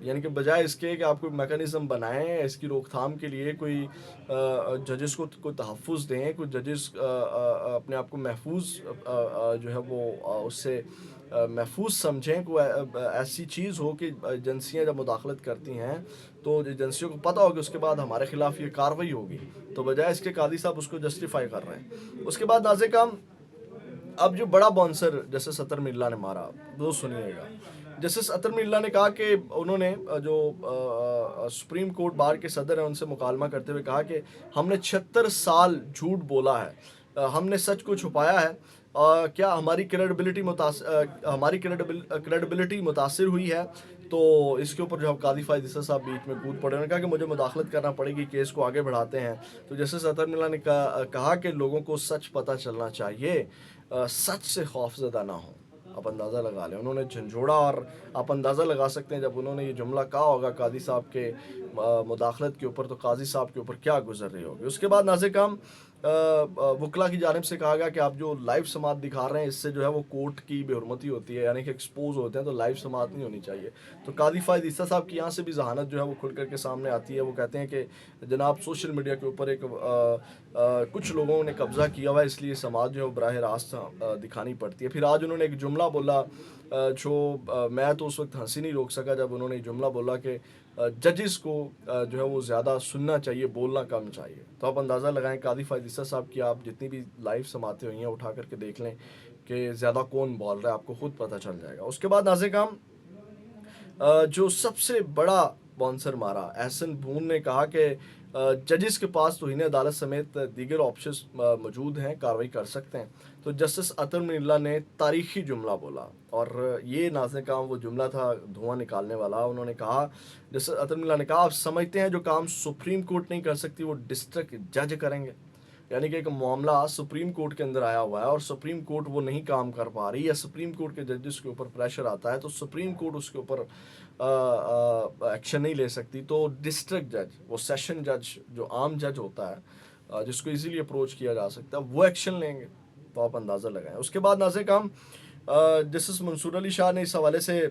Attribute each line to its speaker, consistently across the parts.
Speaker 1: یعنی کہ بجائے اس کے کہ آپ کوئی میکانزم بنائیں اس کی روک تھام کے لیے، کوئی ججز کو کوئی تحفظ دیں، کوئی ججز اپنے آپ کو محفوظ جو ہے وہ اس سے محفوظ سمجھیں، کوئی ایسی چیز ہو کہ ایجنسیاں جب مداخلت کرتی ہیں تو ایجنسیوں کو پتہ ہو کہ اس کے بعد ہمارے خلاف یہ کارروائی ہوگی، تو بجائے اس کے قاضی صاحب اس کو جسٹیفائی کر رہے ہیں۔ اس کے بعد ناظرین اب جو بڑا بانسر جسٹس اطہر ملا نے مارا وہ سنیے گا۔ جسٹس اطہر ملا نے کہا کہ انہوں نے جو سپریم کورٹ بار کے صدر ہیں ان سے مکالمہ کرتے ہوئے کہا کہ ہم نے 76 سال جھوٹ بولا ہے، ہم نے سچ کو چھپایا ہے، کیا ہماری کریڈیبلٹی متاثر ہوئی ہے؟ تو اس کے اوپر جو قاضی فائز عیسیٰ صاحب بیچ میں کود پڑے، انہوں نے کہا کہ مجھے مداخلت کرنا پڑے گی، کیس کو آگے بڑھاتے ہیں۔ تو جسٹس اطہر ملا نے کہا کہ لوگوں کو سچ پتہ چلنا چاہیے، سچ سے خوف زدہ نہ ہوں۔ آپ اندازہ لگا لیں انہوں نے جھنجھوڑا، اور آپ اندازہ لگا سکتے ہیں جب انہوں نے یہ جملہ کہا ہوگا قاضی صاحب کے مداخلت کے اوپر تو قاضی صاحب کے اوپر کیا گزر رہی ہوگی۔ اس کے بعد ناظرین وکلا کی جانب سے کہا گیا کہ آپ جو لائیو سماعت دکھا رہے ہیں اس سے جو ہے وہ کورٹ کی بے حرمتی ہوتی ہے، یعنی کہ ایکسپوز ہوتے ہیں، تو لائیو سماعت نہیں ہونی چاہیے۔ تو قاضی فائز عیسیٰ صاحب کی یہاں سے بھی ذہانت جو ہے وہ کھل کر کے سامنے آتی ہے۔ وہ کہتے ہیں کہ جناب سوشل میڈیا کے اوپر ایک کچھ لوگوں نے قبضہ کیا ہوا ہے، اس لیے سماعت جو ہے وہ براہ راست دکھانی پڑتی ہے۔ پھر آج انہوں نے ایک جملہ بولا جو میں تو اس وقت ہنسی نہیں روک سکا جب انہوں نے جملہ بولا کہ ججز کو جو ہے وہ زیادہ سننا چاہیے، بولنا کم چاہیے۔ تو آپ اندازہ لگائیں قاضی فائز عیسیٰ صاحب کی آپ جتنی بھی لائیو سماعتیں ہوئی ہیں اٹھا کر کے دیکھ لیں کہ زیادہ کون بول رہا ہے، آپ کو خود پتہ چل جائے گا۔ اس کے بعد ناظرین جو سب سے بڑا بانسر مارا، احسن بون نے کہا کہ ججز کے پاس توہین عدالت سمیت دیگر آپشنز موجود ہیں، کارروائی کر سکتے ہیں۔ تو جسٹس اطہر ملا نے تاریخی جملہ بولا، اور یہ ناظرین وہ جملہ تھا دھواں نکالنے والا۔ انہوں نے کہا، جسٹس اطہر ملا نے کہا، آپ سمجھتے ہیں جو کام سپریم کورٹ نہیں کر سکتی وہ ڈسٹرکٹ جج کریں گے؟ یعنی کہ ایک معاملہ سپریم کورٹ کے اندر آیا ہوا ہے اور سپریم کورٹ وہ نہیں کام کر پا رہی، یا سپریم کورٹ کے ججز کے اوپر پریشر آتا ہے تو سپریم کورٹ اس کے اوپر ایکشن نہیں لے سکتی، تو ڈسٹرکٹ جج، وہ سیشن جج جو عام جج ہوتا ہے جس کو ایزیلی اپروچ کیا جا سکتا ہے، وہ ایکشن لیں گے۔ تو آپ اندازہ لگائیں۔ اس کے بعد ناظرین جسٹس منصور علی شاہ نے اس حوالے سے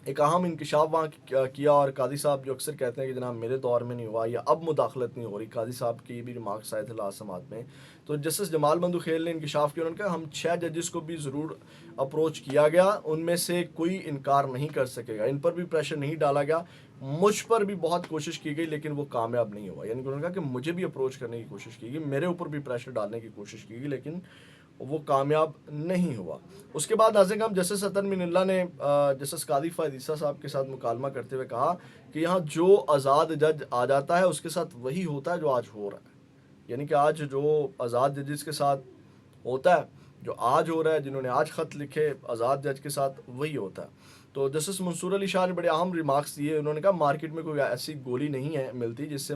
Speaker 1: ایک اہم انکشاف وہاں کیا، اور قاضی صاحب جو اکثر کہتے ہیں کہ جناب میرے دور میں نہیں ہوا یا اب مداخلت نہیں ہو رہی، قاضی صاحب کی بھی ریمارکس آئے تھے لاسٹ سماعت میں، تو جسٹس جمال بندوخیل نے انکشاف کیا، انہوں نے کہا ہم 6 ججز کو بھی ضرور اپروچ کیا گیا، ان میں سے کوئی انکار نہیں کر سکے گا، ان پر بھی پریشر نہیں ڈالا گیا، مجھ پر بھی بہت کوشش کی گئی لیکن وہ کامیاب نہیں ہوا۔ یعنی کہ انہوں نے کہا کہ مجھے بھی اپروچ کرنے کی کوشش کی گئی، میرے اوپر بھی پریشر ڈالنے کی کوشش کی گئی لیکن وہ کامیاب نہیں ہوا۔ اس کے بعد ناظرین جسٹس اطہر ملا نے جسٹس قاضی فائز عیسیٰ صاحب کے ساتھ مکالمہ کرتے ہوئے کہا کہ یہاں جو آزاد جج آ جاتا ہے اس کے ساتھ وہی ہوتا ہے جو آج ہو رہا ہے۔ یعنی کہ آج جو آزاد ججز کے ساتھ ہوتا ہے، جو آج ہو رہا ہے، جنہوں نے آج خط لکھے آزاد جج کے ساتھ وہی ہوتا ہے۔ تو جسٹس منصور علی شاہ نے بڑے اہم ریمارکس دیے۔ انہوں نے کہا مارکیٹ میں کوئی ایسی گولی نہیں ہے ملتی جس سے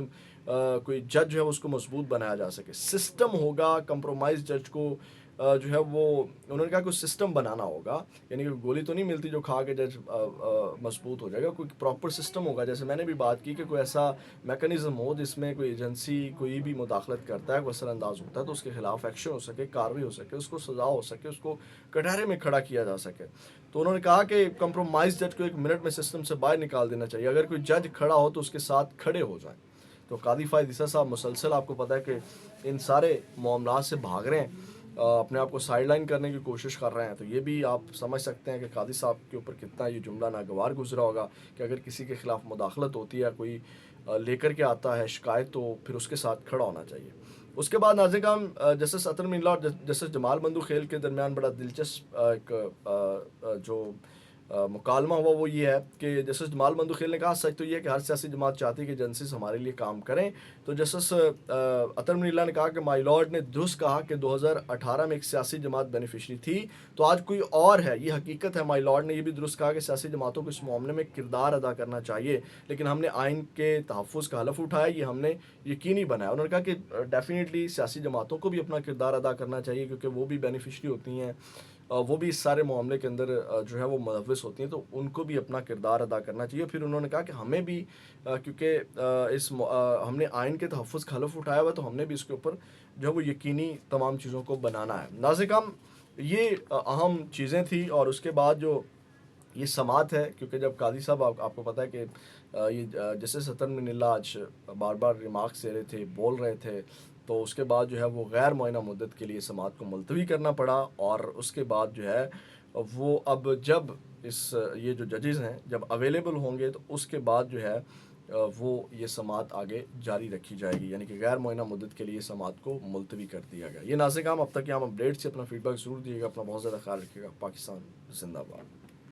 Speaker 1: کوئی جج جو ہے اس کو مضبوط بنایا جا سکے، سسٹم ہوگا، کمپرومائز جج کو جو ہے وہ انہوں نے کہا کوئی سسٹم بنانا ہوگا، یعنی کہ گولی تو نہیں ملتی جو کھا کے جج مضبوط ہو جائے گا، کوئی پراپر سسٹم ہوگا۔ جیسے میں نے بھی بات کی کہ کوئی ایسا میکانزم ہو جس میں کوئی ایجنسی کوئی بھی مداخلت کرتا ہے، کوئی اثر انداز ہوتا ہے تو اس کے خلاف ایکشن ہو سکے، کارروائی ہو سکے، اس کو سزا ہو سکے، اس کو کٹہرے میں کھڑا کیا جا سکے۔ تو انہوں نے کہا کہ کمپرومائز جج کو 1 منٹ میں سسٹم سے باہر نکال دینا چاہیے، اگر کوئی جج کھڑا ہو تو اس کے ساتھ کھڑے ہو جائیں۔ تو قاضی فائز عیسیٰ صاحب مسلسل آپ کو پتہ ہے کہ ان سارے معاملات سے بھاگ رہے ہیں، اپنے آپ کو سائڈ لائن کرنے کی کوشش کر رہے ہیں۔ تو یہ بھی آپ سمجھ سکتے ہیں کہ قاضی صاحب کے اوپر کتنا یہ جملہ ناگوار گزرا ہوگا کہ اگر کسی کے خلاف مداخلت ہوتی ہے، کوئی لے کر کے آتا ہے شکایت، تو پھر اس کے ساتھ کھڑا ہونا چاہیے۔ اس کے بعد ناظرین جسٹس اطہر ملا اور جسٹس جمال بندوخیل کے درمیان بڑا دلچسپ ایک جو مکالمہ ہوا وہ یہ ہے کہ جسٹس جمال بندوخیل نے کہا سچ تو یہ ہے کہ ہر سیاسی جماعت چاہتی ہے کہ ایجنسیز ہمارے لیے کام کریں۔ تو جسٹس اطہر ملا نے کہا کہ مائی لارڈ نے درست کہا کہ 2018 میں ایک سیاسی جماعت بینیفیشری تھی تو آج کوئی اور ہے، یہ حقیقت ہے۔ مائی لارڈ نے یہ بھی درست کہا کہ سیاسی جماعتوں کو اس معاملے میں کردار ادا کرنا چاہیے، لیکن ہم نے آئین کے تحفظ کا حلف اٹھایا، یہ ہم نے یقینی بنایا۔ انہوں نے کہا کہ ڈیفینیٹلی سیاسی جماعتوں کو بھی اپنا کردار ادا کرنا چاہیے کیونکہ وہ بھی بینیفیشری ہوتی ہیں، وہ بھی اس سارے معاملے کے اندر جو ہے وہ ملوث ہوتی ہیں، تو ان کو بھی اپنا کردار ادا کرنا چاہیے۔ پھر انہوں نے کہا کہ ہمیں بھی کیونکہ ہم نے آئین کے تحفظ کا حلف اٹھایا ہوا تو ہم نے بھی اس کے اوپر جو ہے وہ یقینی تمام چیزوں کو بنانا ہے۔ ناظرین یہ اہم چیزیں تھیں، اور اس کے بعد جو یہ سماعت ہے، کیونکہ جب قاضی صاحب آپ کو پتہ ہے کہ یہ جسٹس ستر من اللہ آج بار بار ریمارکس دے رہے تھے، بول رہے تھے، تو اس کے بعد جو ہے وہ غیر معینہ مدت کے لیے سماعت کو ملتوی کرنا پڑا، اور اس کے بعد جو ہے وہ اب جب یہ جو ججز ہیں جب اویلیبل ہوں گے تو اس کے بعد جو ہے وہ یہ سماعت آگے جاری رکھی جائے گی، یعنی کہ غیر معینہ مدت کے لیے سماعت کو ملتوی کر دیا گیا۔ یہ ناظرین اب تک یہ ہم اپڈیٹ سے اپنا فیڈ بیک ضرور دیے گا، اپنا بہت زیادہ خیال رکھیے گا۔ پاکستان زندہ باد۔